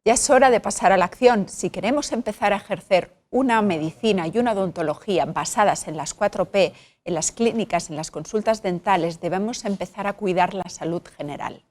Ya es hora de pasar a la acción. Si queremos empezar a ejercer una medicina y una odontología basadas en las 4P, en las clínicas, en las consultas dentales, debemos empezar a cuidar la salud general.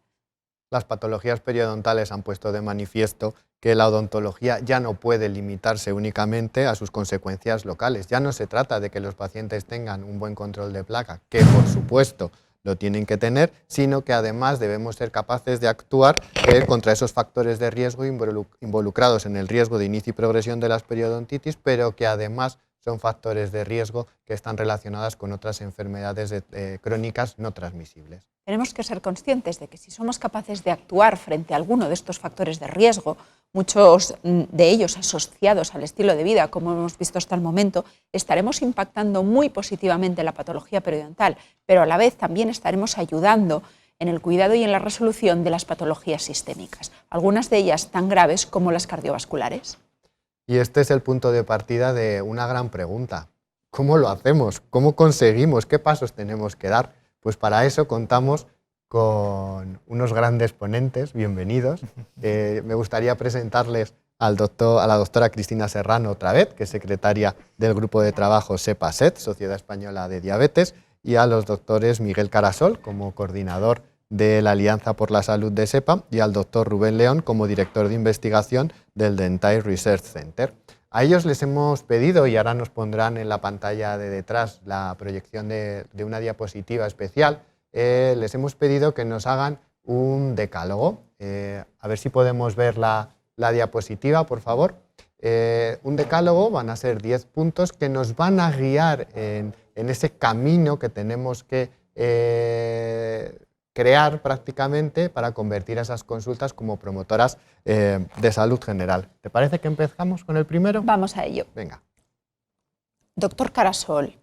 Las patologías periodontales han puesto de manifiesto que la odontología ya no puede limitarse únicamente a sus consecuencias locales. Ya no se trata de que los pacientes tengan un buen control de placa, que por supuesto lo tienen que tener, sino que además debemos ser capaces de actuar contra esos factores de riesgo involucrados en el riesgo de inicio y progresión de las periodontitis, pero que además son factores de riesgo que están relacionadas con otras enfermedades crónicas no transmisibles. Tenemos que ser conscientes de que si somos capaces de actuar frente a alguno de estos factores de riesgo, muchos de ellos asociados al estilo de vida, como hemos visto hasta el momento, estaremos impactando muy positivamente la patología periodontal, pero a la vez también estaremos ayudando en el cuidado y en la resolución de las patologías sistémicas, algunas de ellas tan graves como las cardiovasculares. Y este es el punto de partida de una gran pregunta. ¿Cómo lo hacemos? ¿Cómo conseguimos? ¿Qué pasos tenemos que dar? Pues para eso contamos con unos grandes ponentes, bienvenidos. Me gustaría presentarles a la doctora Cristina Serrano otra vez, que es secretaria del Grupo de Trabajo SEPA-SET, Sociedad Española de Diabetes, y a los doctores Miguel Carasol, como coordinador de la Alianza por la Salud de SEPA, y al doctor Rubén León, como director de investigación del Dentire Research Center. A ellos les hemos pedido, y ahora nos pondrán en la pantalla de detrás la proyección de una diapositiva especial, les hemos pedido que nos hagan un decálogo. A ver si podemos ver la diapositiva, por favor. Un decálogo van a ser 10 puntos que nos van a guiar en ese camino que tenemos que crear prácticamente para convertir a esas consultas como promotoras de salud general. ¿Te parece que empezamos con el primero? Vamos a ello. Venga. Doctor Carasol,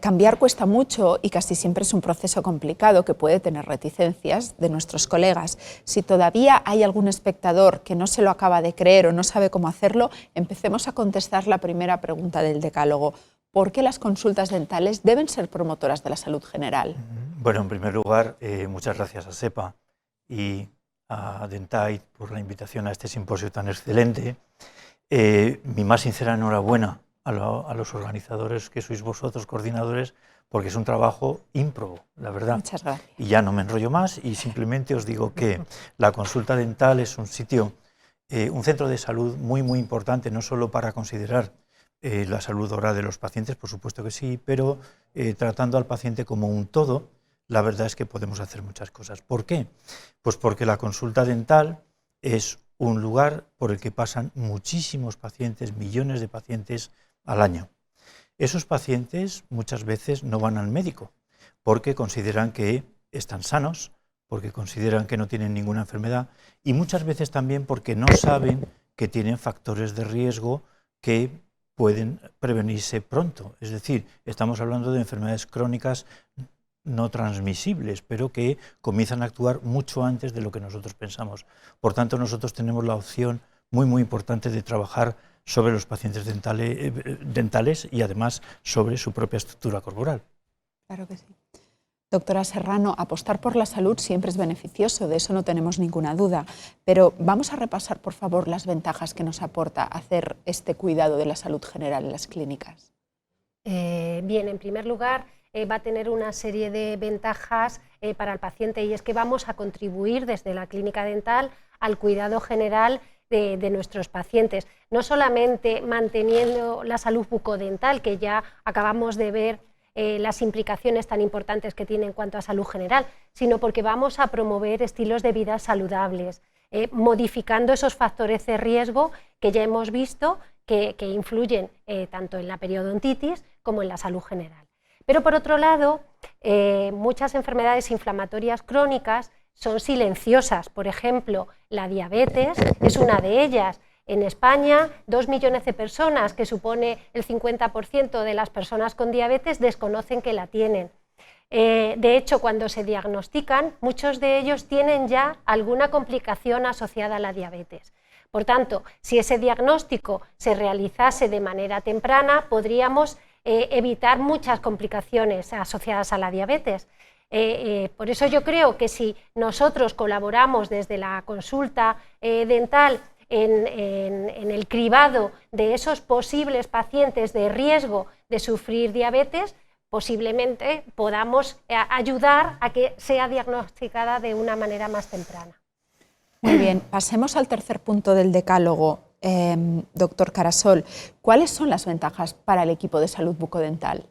cambiar cuesta mucho y casi siempre es un proceso complicado que puede tener reticencias de nuestros colegas. Si todavía hay algún espectador que no se lo acaba de creer o no sabe cómo hacerlo, empecemos a contestar la primera pregunta del decálogo. ¿Por qué las consultas dentales deben ser promotoras de la salud general? Bueno, en primer lugar, muchas gracias a SEPA y a Dentite por la invitación a este simposio tan excelente. Mi más sincera enhorabuena a los organizadores que sois vosotros, coordinadores, porque es un trabajo ímprobo, la verdad. Muchas gracias. Y ya no me enrollo más y simplemente os digo que la consulta dental es un sitio, un centro de salud muy, muy importante, no solo para considerar la salud oral de los pacientes, por supuesto que sí, pero tratando al paciente como un todo, la verdad es que podemos hacer muchas cosas. ¿Por qué? Pues porque la consulta dental es un lugar por el que pasan muchísimos pacientes, millones de pacientes al año. Esos pacientes muchas veces no van al médico porque consideran que están sanos, porque consideran que no tienen ninguna enfermedad y muchas veces también porque no saben que tienen factores de riesgo que pueden prevenirse pronto. Es decir, estamos hablando de enfermedades crónicas no transmisibles, pero que comienzan a actuar mucho antes de lo que nosotros pensamos. Por tanto, nosotros tenemos la opción muy, muy importante de trabajar sobre los pacientes dentales y además sobre su propia estructura corporal. Claro que sí. Doctora Serrano, apostar por la salud siempre es beneficioso, de eso no tenemos ninguna duda, pero vamos a repasar, por favor, las ventajas que nos aporta hacer este cuidado de la salud general en las clínicas. Bien, en primer lugar, va a tener una serie de ventajas para el paciente y es que vamos a contribuir desde la clínica dental al cuidado general de nuestros pacientes, no solamente manteniendo la salud bucodental, que ya acabamos de ver las implicaciones tan importantes que tiene en cuanto a salud general, sino porque vamos a promover estilos de vida saludables, modificando esos factores de riesgo que ya hemos visto que influyen tanto en la periodontitis como en la salud general. Pero por otro lado, muchas enfermedades inflamatorias crónicas son silenciosas. Por ejemplo, la diabetes es una de ellas. En España, 2 millones de personas, que supone el 50% de las personas con diabetes, desconocen que la tienen. De hecho, cuando se diagnostican, muchos de ellos tienen ya alguna complicación asociada a la diabetes. Por tanto, si ese diagnóstico se realizase de manera temprana, podríamos evitar muchas complicaciones asociadas a la diabetes. Por eso yo creo que si nosotros colaboramos desde la consulta dental en el cribado de esos posibles pacientes de riesgo de sufrir diabetes, posiblemente podamos ayudar a que sea diagnosticada de una manera más temprana. Muy bien, pasemos al tercer punto del decálogo. Doctor Carasol, ¿cuáles son las ventajas para el equipo de salud bucodental?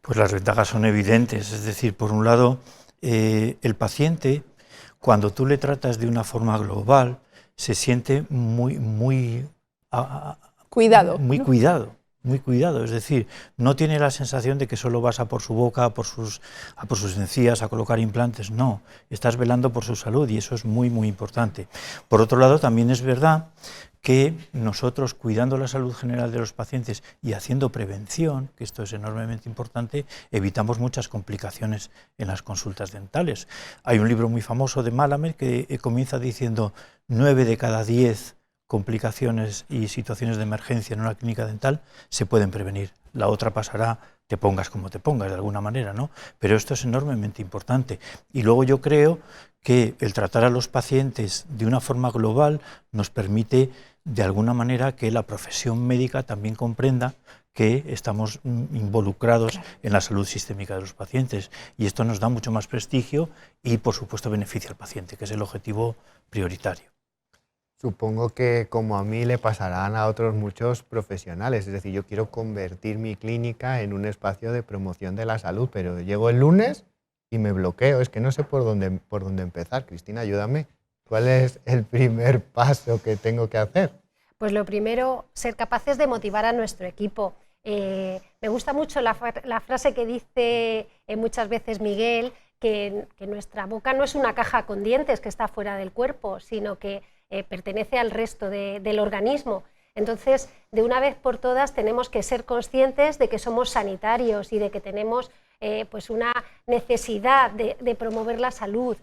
Pues las ventajas son evidentes, es decir, por un lado, el paciente, cuando tú le tratas de una forma global, se siente muy cuidado, muy ¿no? Muy cuidado, es decir, no tiene la sensación de que solo vas a por su boca, a por sus encías, a colocar implantes, no, estás velando por su salud y eso es muy importante. Por otro lado, también es verdad que nosotros, cuidando la salud general de los pacientes y haciendo prevención, que esto es enormemente importante, evitamos muchas complicaciones en las consultas dentales. Hay un libro muy famoso de Malamer que comienza diciendo 9 de cada 10 complicaciones y situaciones de emergencia en una clínica dental se pueden prevenir. La otra pasará, te pongas como te pongas de alguna manera, ¿no? Pero esto es enormemente importante. Y luego yo creo que el tratar a los pacientes de una forma global nos permite de alguna manera que la profesión médica también comprenda que estamos involucrados en la salud sistémica de los pacientes y esto nos da mucho más prestigio y por supuesto beneficia al paciente, que es el objetivo prioritario. Supongo que como a mí le pasarán a otros muchos profesionales, es decir, yo quiero convertir mi clínica en un espacio de promoción de la salud, pero llego el lunes y me bloqueo, es que no sé por dónde empezar. Cristina, ayúdame, ¿cuál es el primer paso que tengo que hacer? Pues lo primero, ser capaces de motivar a nuestro equipo. Me gusta mucho la frase que dice muchas veces Miguel, que nuestra boca no es una caja con dientes que está fuera del cuerpo, sino que pertenece al resto del organismo. Entonces, de una vez por todas, tenemos que ser conscientes de que somos sanitarios y de que tenemos pues una necesidad de promover la salud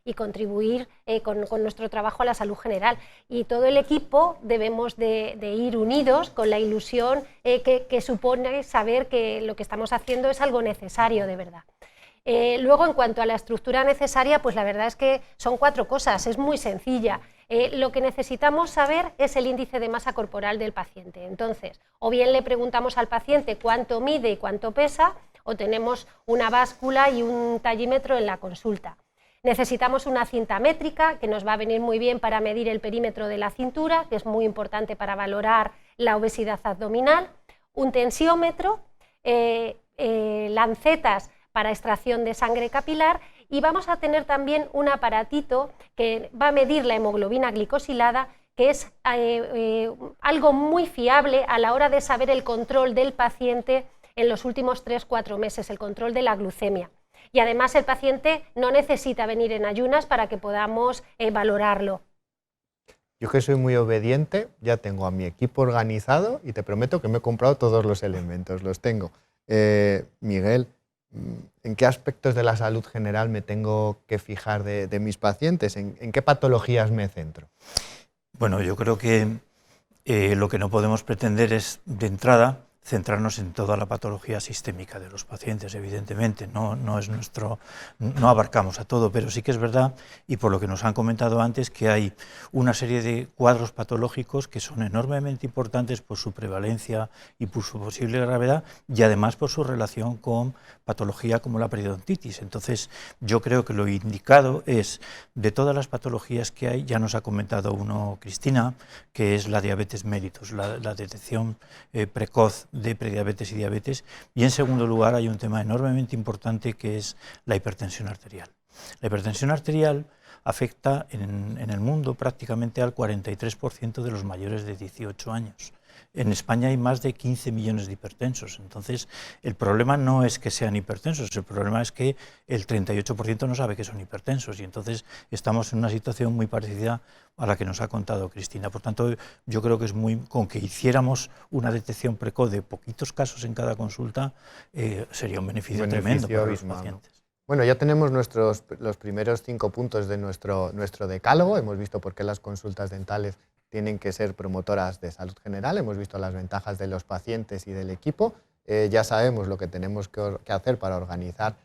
y contribuir con nuestro trabajo a la salud general. Y todo el equipo debemos de ir unidos con la ilusión que supone saber que lo que estamos haciendo es algo necesario de verdad. Luego, en cuanto a la estructura necesaria, pues la verdad es que son 4 cosas, es muy sencilla. Lo que necesitamos saber es el índice de masa corporal del paciente. Entonces, o bien le preguntamos al paciente cuánto mide y cuánto pesa, o tenemos una báscula y un tallímetro en la consulta. Necesitamos una cinta métrica, que nos va a venir muy bien para medir el perímetro de la cintura, que es muy importante para valorar la obesidad abdominal, un tensiómetro, lancetas para extracción de sangre capilar y vamos a tener también un aparatito que va a medir la hemoglobina glicosilada, que es algo muy fiable a la hora de saber el control del paciente en los últimos 3-4 meses, el control de la glucemia. Y además el paciente no necesita venir en ayunas para que podamos valorarlo. Yo que soy muy obediente, ya tengo a mi equipo organizado y te prometo que me he comprado todos los elementos, los tengo. Miguel, ¿en qué aspectos de la salud general me tengo que fijar de mis pacientes? ¿En qué patologías me centro? Bueno, yo creo que lo que no podemos pretender es, de entrada, centrarnos en toda la patología sistémica de los pacientes, evidentemente, no abarcamos a todo, pero sí que es verdad, y por lo que nos han comentado antes, que hay una serie de cuadros patológicos que son enormemente importantes por su prevalencia y por su posible gravedad, y además por su relación con patología como la periodontitis. Entonces, yo creo que lo indicado es, de todas las patologías que hay, ya nos ha comentado uno Cristina, que es la diabetes mellitus, la detección precoz de prediabetes y diabetes, y en segundo lugar hay un tema enormemente importante que es la hipertensión arterial. La hipertensión arterial afecta en el mundo prácticamente al 43% de los mayores de 18 años. En España hay más de 15 millones de hipertensos, entonces el problema no es que sean hipertensos, el problema es que el 38% no sabe que son hipertensos y entonces estamos en una situación muy parecida a la que nos ha contado Cristina. Por tanto, yo creo que es con que hiciéramos una detección precoz de poquitos casos en cada consulta, sería un beneficio tremendo para los pacientes. Bueno, ya tenemos los primeros 5 puntos de nuestro decálogo, hemos visto por qué las consultas dentales tienen que ser promotoras de salud general, hemos visto las ventajas de los pacientes y del equipo, ya sabemos lo que tenemos que hacer para organizar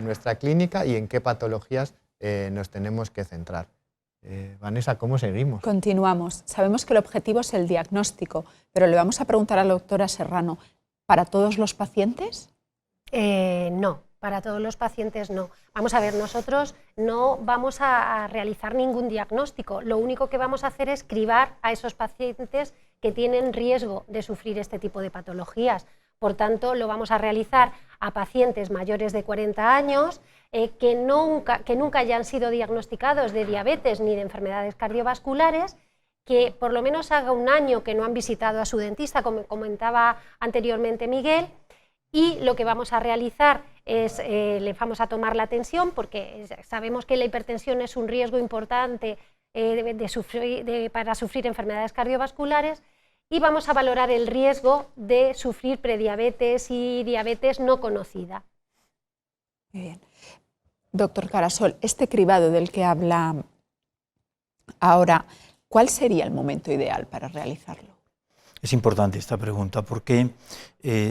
nuestra clínica y en qué patologías nos tenemos que centrar. Vanessa, ¿cómo seguimos? Continuamos. Sabemos que el objetivo es el diagnóstico, pero le vamos a preguntar a la doctora Serrano, ¿para todos los pacientes? No, para todos los pacientes no. Vamos a ver, nosotros no vamos a realizar ningún diagnóstico. Lo único que vamos a hacer es cribar a esos pacientes que tienen riesgo de sufrir este tipo de patologías. Por tanto, lo vamos a realizar a pacientes mayores de 40 años que nunca hayan sido diagnosticados de diabetes ni de enfermedades cardiovasculares, que por lo menos haga un año que no han visitado a su dentista, como comentaba anteriormente Miguel, y lo que vamos a realizar es, le vamos a tomar la tensión, porque sabemos que la hipertensión es un riesgo importante para sufrir enfermedades cardiovasculares, y vamos a valorar el riesgo de sufrir prediabetes y diabetes no conocida. Muy bien. Doctor Carasol, este cribado del que habla ahora, ¿cuál sería el momento ideal para realizarlo? Es importante esta pregunta porque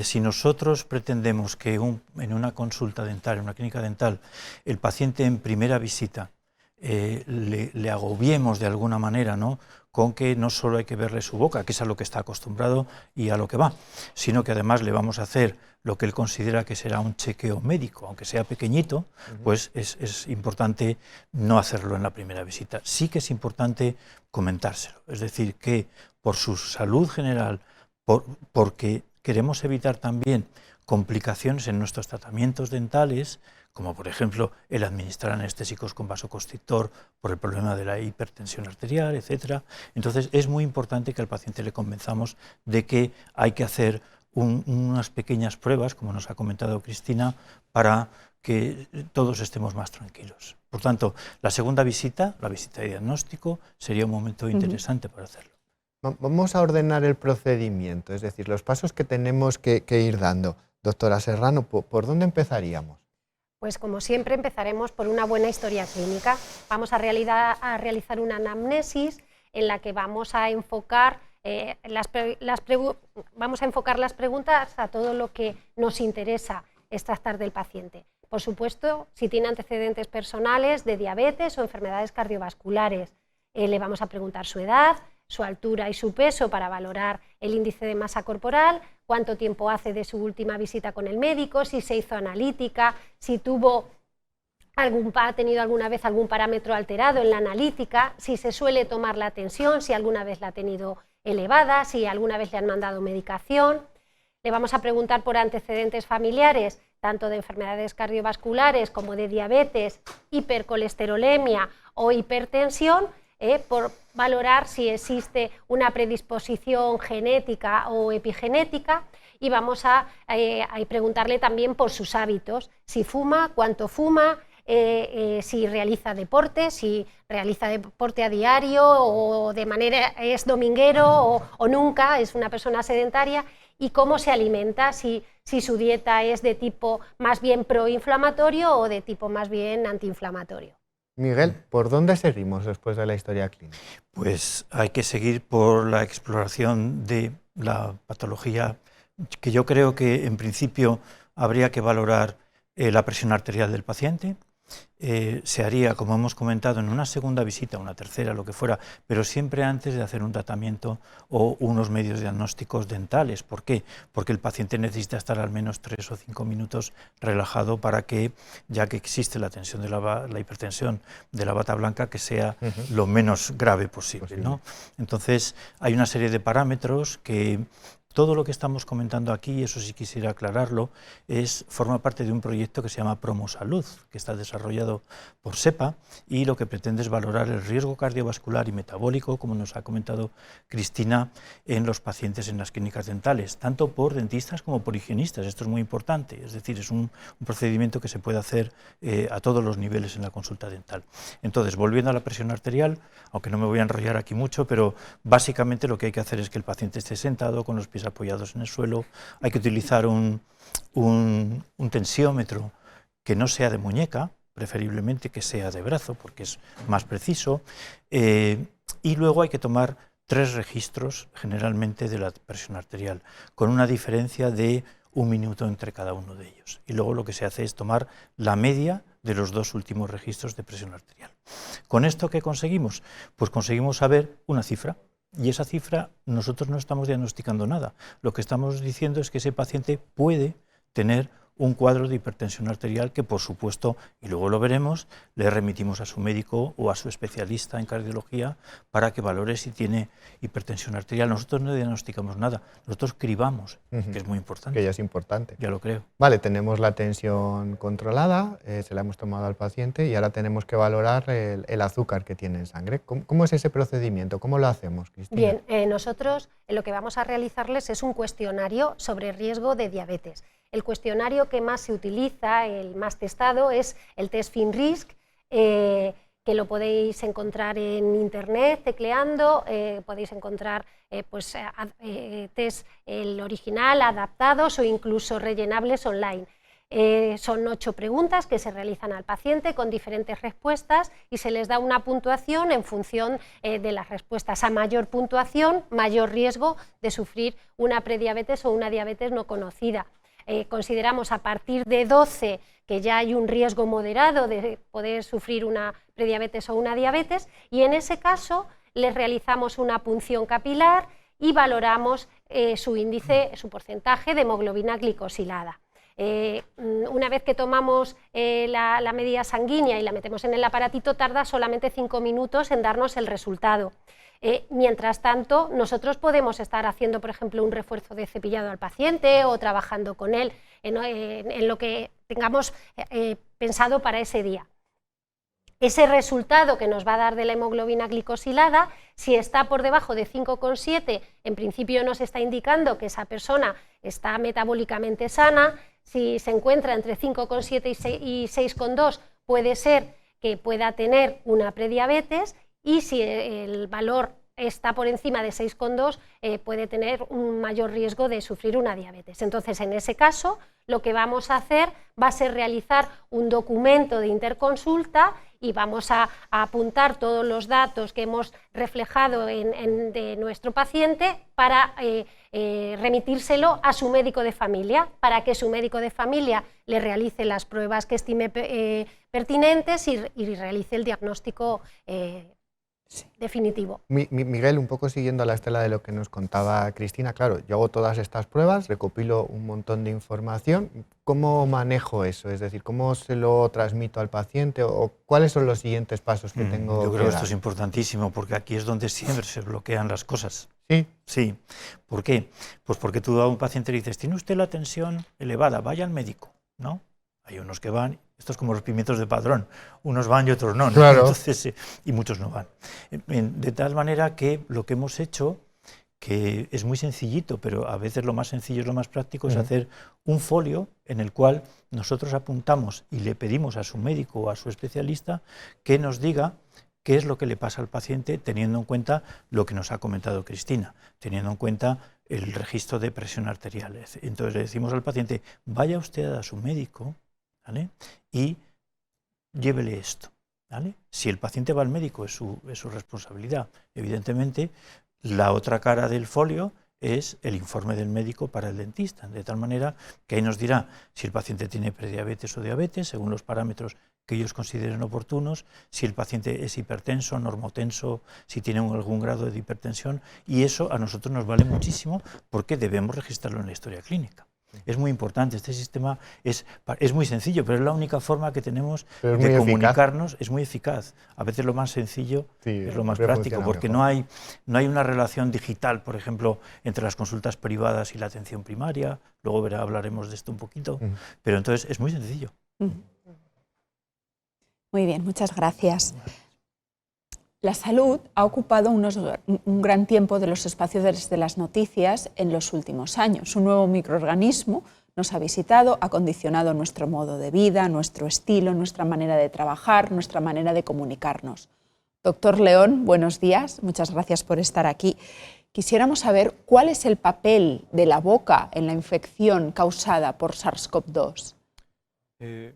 si nosotros pretendemos que en una consulta dental, en una clínica dental, el paciente en primera visita le agobiemos de alguna manera, ¿no?, con que no solo hay que verle su boca, que es a lo que está acostumbrado y a lo que va, sino que además le vamos a hacer lo que él considera que será un chequeo médico, aunque sea pequeñito, pues es importante no hacerlo en la primera visita. Sí que es importante comentárselo, es decir, que por su salud general, porque queremos evitar también complicaciones en nuestros tratamientos dentales, como por ejemplo el administrar anestésicos con vasoconstrictor por el problema de la hipertensión arterial, etc. Entonces es muy importante que al paciente le convenzamos de que hay que hacer unas pequeñas pruebas, como nos ha comentado Cristina, para que todos estemos más tranquilos. Por tanto, la segunda visita, la visita de diagnóstico, sería un momento interesante para hacerlo. Vamos a ordenar el procedimiento, es decir, los pasos que tenemos que ir dando. Doctora Serrano, ¿por dónde empezaríamos? Pues como siempre empezaremos por una buena historia clínica. Vamos a realizar una anamnesis en la que vamos a enfocar las preguntas a todo lo que nos interesa tratar del paciente. Por supuesto, si tiene antecedentes personales de diabetes o enfermedades cardiovasculares, le vamos a preguntar su edad, su altura y su peso para valorar el índice de masa corporal, cuánto tiempo hace de su última visita con el médico, si se hizo analítica, si ha tenido alguna vez algún parámetro alterado en la analítica, si se suele tomar la tensión, si alguna vez la ha tenido elevada, si alguna vez le han mandado medicación. Le vamos a preguntar por antecedentes familiares, tanto de enfermedades cardiovasculares como de diabetes, hipercolesterolemia o hipertensión, por valorar si existe una predisposición genética o epigenética, y vamos a preguntarle también por sus hábitos, si fuma, cuánto fuma, si realiza deporte a diario o de manera es dominguero o nunca, es una persona sedentaria, y cómo se alimenta, si su dieta es de tipo más bien proinflamatorio o de tipo más bien antiinflamatorio. Miguel, ¿por dónde seguimos después de la historia clínica? Pues hay que seguir por la exploración de la patología, que yo creo que en principio habría que valorar la presión arterial del paciente. Se haría, como hemos comentado, en una segunda visita, una tercera, lo que fuera, pero siempre antes de hacer un tratamiento o unos medios diagnósticos dentales. ¿Por qué? Porque el paciente necesita estar al menos 3 o 5 minutos relajado para que, ya que existe la tensión de la hipertensión de la bata blanca, que sea lo menos grave posible, ¿no? Entonces, hay una serie de parámetros que todo lo que estamos comentando aquí, eso sí quisiera aclararlo, forma parte de un proyecto que se llama Promosalud, que está desarrollado por SEPA, y lo que pretende es valorar el riesgo cardiovascular y metabólico, como nos ha comentado Cristina, en los pacientes en las clínicas dentales, tanto por dentistas como por higienistas. Esto es muy importante, es decir, es un procedimiento que se puede hacer a todos los niveles en la consulta dental. Entonces, volviendo a la presión arterial, aunque no me voy a enrollar aquí mucho, pero básicamente lo que hay que hacer es que el paciente esté sentado con los pies apoyados en el suelo. Hay que utilizar un tensiómetro que no sea de muñeca, preferiblemente que sea de brazo, porque es más preciso, y luego hay que tomar 3 registros generalmente de la presión arterial, con una diferencia de 1 minuto entre cada uno de ellos. Y luego lo que se hace es tomar la media de los 2 últimos registros de presión arterial. ¿Con esto qué conseguimos? Pues conseguimos saber una cifra. Y esa cifra nosotros no estamos diagnosticando nada. Lo que estamos diciendo es que ese paciente puede tener un cuadro de hipertensión arterial que, por supuesto, y luego lo veremos, le remitimos a su médico o a su especialista en cardiología para que valore si tiene hipertensión arterial. Nosotros no diagnosticamos nada, nosotros cribamos, que es muy importante. Que ya es importante. Ya lo creo. Vale, tenemos la tensión controlada, se la hemos tomado al paciente y ahora tenemos que valorar el azúcar que tiene en sangre. ¿Cómo es ese procedimiento? ¿Cómo lo hacemos, Cristina? Bien, nosotros lo que vamos a realizarles es un cuestionario sobre riesgo de diabetes. El cuestionario que más se utiliza, el más testado, es el test FINRISC, que lo podéis encontrar en internet tecleando, podéis encontrar test el original, adaptados o incluso rellenables online. Son 8 preguntas que se realizan al paciente con diferentes respuestas y se les da una puntuación en función de las respuestas. A mayor puntuación, mayor riesgo de sufrir una prediabetes o una diabetes no conocida. Consideramos a partir de 12 que ya hay un riesgo moderado de poder sufrir una prediabetes o una diabetes, y en ese caso les realizamos una punción capilar y valoramos su índice, su porcentaje de hemoglobina glicosilada. Una vez que tomamos la medida sanguínea y la metemos en el aparatito, tarda solamente 5 minutos en darnos el resultado. Mientras tanto, nosotros podemos estar haciendo, por ejemplo, un refuerzo de cepillado al paciente o trabajando con él en lo que tengamos pensado para ese día. Ese resultado que nos va a dar de la hemoglobina glicosilada, si está por debajo de 5,7, en principio nos está indicando que esa persona está metabólicamente sana. Si se encuentra entre 5,7 y 6,2, puede ser que pueda tener una prediabetes, y si el valor está por encima de 6,2, puede tener un mayor riesgo de sufrir una diabetes. Entonces, en ese caso, lo que vamos a hacer va a ser realizar un documento de interconsulta y vamos a apuntar todos los datos que hemos reflejado de nuestro paciente para remitírselo a su médico de familia, para que su médico de familia le realice las pruebas que estime pertinentes y realice el diagnóstico definitivo. Miguel, un poco siguiendo la estela de lo que nos contaba Cristina, claro, yo hago todas estas pruebas, recopilo un montón de información. ¿Cómo manejo eso? Es decir, ¿cómo se lo transmito al paciente o cuáles son los siguientes pasos que tengo Yo que creo que dar? esto es importantísimo porque aquí es donde siempre se bloquean las cosas. ¿Sí? Sí. ¿Por qué? Pues porque tú a un paciente le dices, tiene usted la tensión elevada, vaya al médico, ¿no? Hay unos que van, esto es como los pimientos de Padrón, unos van y otros no, ¿no? Claro. Entonces, y muchos no van. De tal manera que lo que hemos hecho, que es muy sencillito, pero a veces lo más sencillo es lo más práctico, es hacer un folio en el cual nosotros apuntamos y le pedimos a su médico o a su especialista que nos diga qué es lo que le pasa al paciente, teniendo en cuenta lo que nos ha comentado Cristina, teniendo en cuenta el registro de presión arterial. Entonces le decimos al paciente, vaya usted a su médico, ¿vale? Y llévele esto, ¿vale? Si el paciente va al médico es su responsabilidad. Evidentemente, la otra cara del folio es el informe del médico para el dentista, de tal manera que ahí nos dirá si el paciente tiene prediabetes o diabetes, según los parámetros que ellos consideren oportunos, si el paciente es hipertenso, normotenso, si tiene algún grado de hipertensión, y eso a nosotros nos vale muchísimo porque debemos registrarlo en la historia clínica. Es muy importante, este sistema es muy sencillo, pero es la única forma que tenemos de comunicarnos, es muy eficaz. A veces lo más sencillo es lo más práctico, porque no hay una relación digital, por ejemplo, entre las consultas privadas y la atención primaria, luego hablaremos de esto un poquito, pero entonces es muy sencillo. Muy bien, muchas gracias. La salud ha ocupado un gran tiempo de los espacios de las noticias en los últimos años. Un nuevo microorganismo nos ha visitado, ha condicionado nuestro modo de vida, nuestro estilo, nuestra manera de trabajar, nuestra manera de comunicarnos. Doctor León, buenos días, muchas gracias por estar aquí. Quisiéramos saber cuál es el papel de la boca en la infección causada por SARS-CoV-2.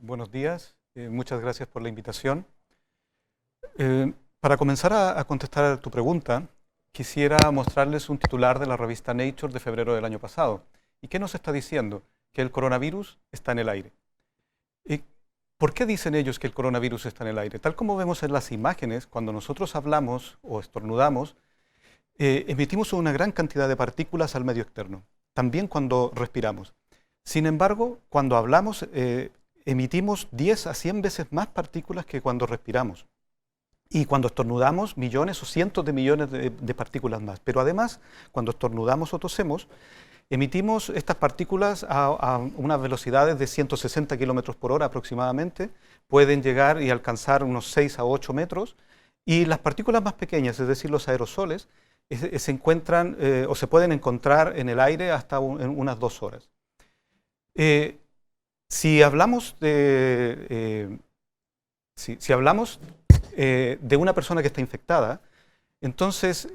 Buenos días, muchas gracias por la invitación. Para comenzar a contestar a tu pregunta, quisiera mostrarles un titular de la revista Nature de febrero del año pasado. ¿Y qué nos está diciendo? Que el coronavirus está en el aire. ¿Por qué dicen ellos que el coronavirus está en el aire? Tal como vemos en las imágenes, cuando nosotros hablamos o estornudamos, emitimos una gran cantidad de partículas al medio externo, también cuando respiramos. Sin embargo, cuando hablamos, emitimos 10 a 100 veces más partículas que cuando respiramos. Y cuando estornudamos, millones o cientos de millones de partículas más. Pero además, cuando estornudamos o tosemos, emitimos estas partículas a unas velocidades de 160 kilómetros por hora aproximadamente. Pueden llegar y alcanzar unos 6 a 8 metros. Y las partículas más pequeñas, es decir, los aerosoles, se encuentran o se pueden encontrar en el aire hasta en unas 2 horas. Si hablamos de una persona que está infectada, entonces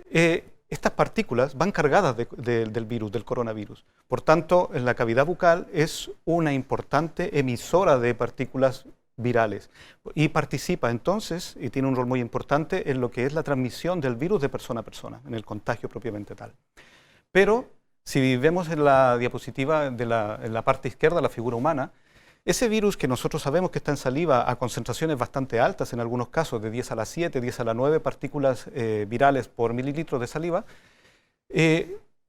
estas partículas van cargadas del virus, del coronavirus. Por tanto, la cavidad bucal es una importante emisora de partículas virales y participa entonces, y tiene un rol muy importante, en lo que es la transmisión del virus de persona a persona, en el contagio propiamente tal. Pero si vemos en la diapositiva en la parte izquierda, la figura humana, ese virus que nosotros sabemos que está en saliva a concentraciones bastante altas, en algunos casos de 10 a la 7, 10 a la 9 partículas virales por mililitro de saliva,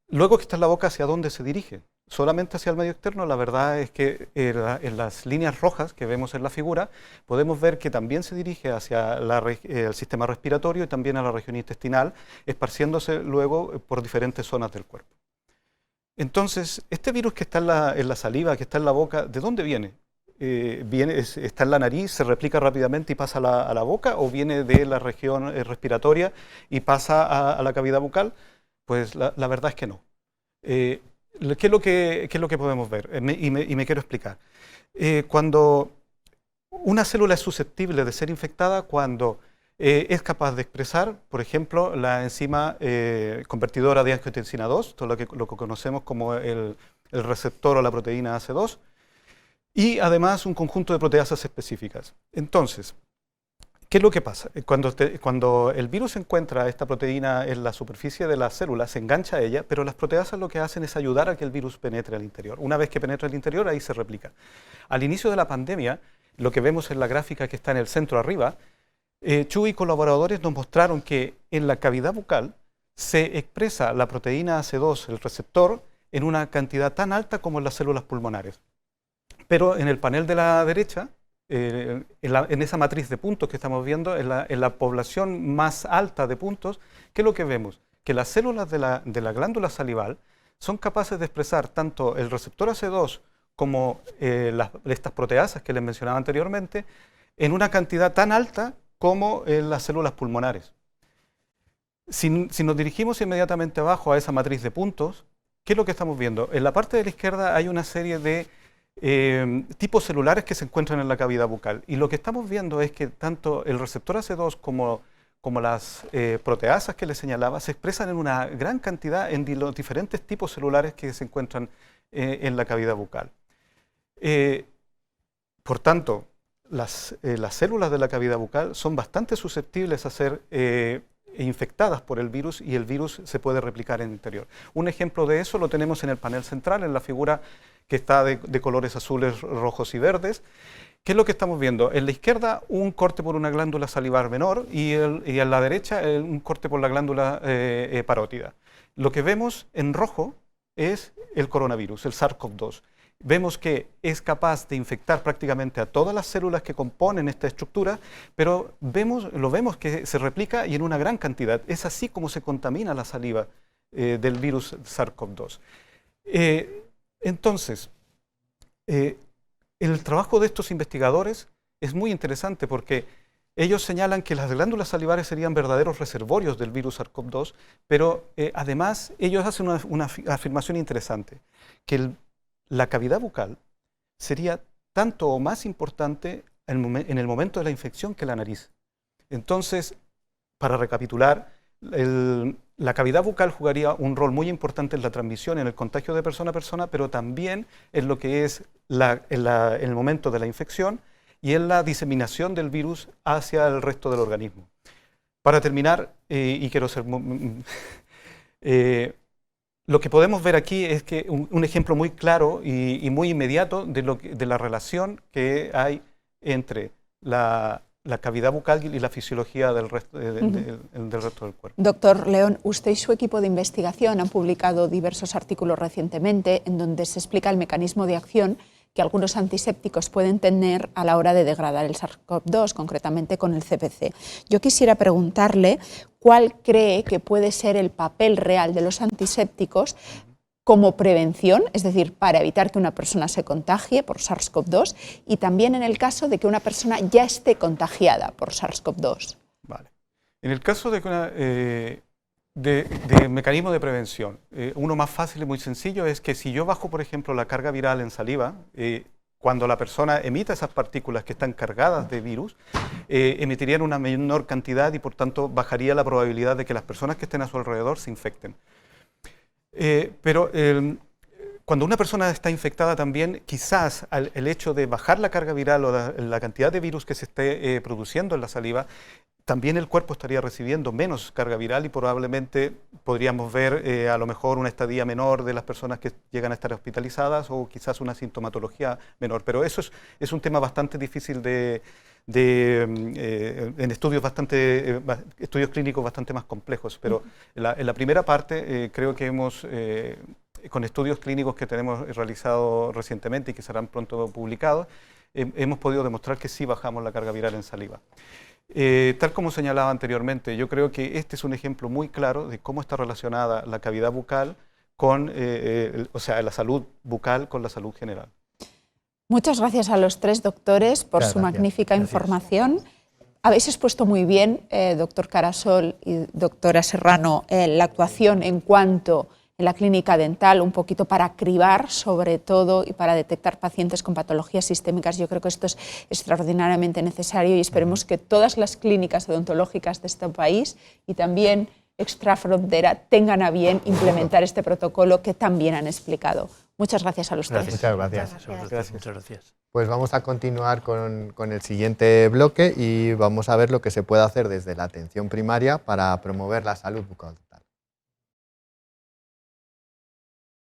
luego que está en la boca, ¿hacia dónde se dirige? Solamente hacia el medio externo. La verdad es que en las líneas rojas que vemos en la figura, podemos ver que también se dirige hacia el sistema respiratorio y también a la región intestinal, esparciéndose luego por diferentes zonas del cuerpo. Entonces, este virus que está en la saliva, que está en la boca, ¿de dónde viene? ¿Está en la nariz, se replica rápidamente y pasa a la boca, o viene de la región respiratoria y pasa a la cavidad bucal? Pues la verdad es que no. ¿Qué es lo que podemos ver? Y me quiero explicar. Cuando una célula es susceptible de ser infectada, cuando es capaz de expresar, por ejemplo, la enzima convertidora de angiotensina 2, todo lo que conocemos como el receptor o la proteína AC2, y además un conjunto de proteasas específicas. Entonces, ¿qué es lo que pasa? Cuando el virus encuentra esta proteína en la superficie de la célula, se engancha a ella, pero las proteasas lo que hacen es ayudar a que el virus penetre al interior. Una vez que penetra al interior, ahí se replica. Al inicio de la pandemia, lo que vemos en la gráfica que está en el centro arriba, Chu y colaboradores nos mostraron que en la cavidad bucal se expresa la proteína AC2, el receptor, en una cantidad tan alta como en las células pulmonares. Pero en el panel de la derecha, en esa matriz de puntos que estamos viendo, en la población más alta de puntos, ¿qué es lo que vemos? Que las células de la glándula salival son capaces de expresar tanto el receptor AC2 como estas proteasas que les mencionaba anteriormente, en una cantidad tan alta como en las células pulmonares. Si nos dirigimos inmediatamente abajo a esa matriz de puntos, ¿qué es lo que estamos viendo? En la parte de la izquierda hay una serie de tipos celulares que se encuentran en la cavidad bucal. Y lo que estamos viendo es que tanto el receptor AC2 como las proteasas que les señalaba se expresan en una gran cantidad en los diferentes tipos celulares que se encuentran en la cavidad bucal. Por tanto, las células de la cavidad bucal son bastante susceptibles a ser infectadas por el virus, y el virus se puede replicar en el interior. Un ejemplo de eso lo tenemos en el panel central, en la figura que está de colores azules, rojos y verdes. ¿Qué es lo que estamos viendo? En la izquierda, un corte por una glándula salivar menor, y en la derecha un corte por la glándula parótida. Lo que vemos en rojo es el coronavirus, el SARS-CoV-2. Vemos que es capaz de infectar prácticamente a todas las células que componen esta estructura, pero lo vemos que se replica y en una gran cantidad. Es así como se contamina la saliva del virus SARS-CoV-2. Entonces, el trabajo de estos investigadores es muy interesante porque ellos señalan que las glándulas salivares serían verdaderos reservorios del virus SARS-CoV-2, pero además ellos hacen una afirmación interesante, que la cavidad bucal sería tanto o más importante en el momento de la infección que la nariz. Entonces, para recapitular, la cavidad bucal jugaría un rol muy importante en la transmisión, en el contagio de persona a persona, pero también en lo que es en el momento de la infección y en la diseminación del virus hacia el resto del organismo. Para terminar, y quiero ser... lo que podemos ver aquí es que un ejemplo muy claro y muy inmediato de la relación que hay entre la cavidad bucal y la fisiología del resto, del resto del cuerpo. Doctor León, usted y su equipo de investigación han publicado diversos artículos recientemente en donde se explica el mecanismo de acción que algunos antisépticos pueden tener a la hora de degradar el SARS-CoV-2, concretamente con el CPC. Yo quisiera preguntarle cuál cree que puede ser el papel real de los antisépticos como prevención, es decir, para evitar que una persona se contagie por SARS-CoV-2 y también en el caso de que una persona ya esté contagiada por SARS-CoV-2. Vale. En el caso de de mecanismo de prevención, uno más fácil y muy sencillo es que si yo bajo, por ejemplo, la carga viral en saliva, cuando la persona emita esas partículas que están cargadas de virus, emitirían una menor cantidad y por tanto bajaría la probabilidad de que las personas que estén a su alrededor se infecten. Pero cuando una persona está infectada también, quizás el hecho de bajar la carga viral o la cantidad de virus que se esté produciendo en la saliva, también el cuerpo estaría recibiendo menos carga viral y probablemente podríamos ver a lo mejor una estadía menor de las personas que llegan a estar hospitalizadas o quizás una sintomatología menor. Pero eso es un tema bastante difícil en estudios clínicos bastante más complejos. Pero en la primera parte creo que con estudios clínicos que tenemos realizado recientemente y que serán pronto publicados, hemos podido demostrar que sí bajamos la carga viral en saliva. Tal como señalaba anteriormente, yo creo que este es un ejemplo muy claro de cómo está relacionada la cavidad bucal con, o sea, la salud bucal con la salud general. Muchas gracias a los tres doctores por su magnífica información. Habéis expuesto muy bien, doctor Carasol y doctora Serrano, la actuación en cuanto en la clínica dental, un poquito para cribar sobre todo y para detectar pacientes con patologías sistémicas. Yo creo que esto es extraordinariamente necesario y esperemos que todas las clínicas odontológicas de este país y también extrafrontera tengan a bien implementar este protocolo que también han explicado. Muchas gracias a los tres. Muchas gracias. Muchas gracias. Pues vamos a continuar con el siguiente bloque y vamos a ver lo que se puede hacer desde la atención primaria para promover la salud bucal.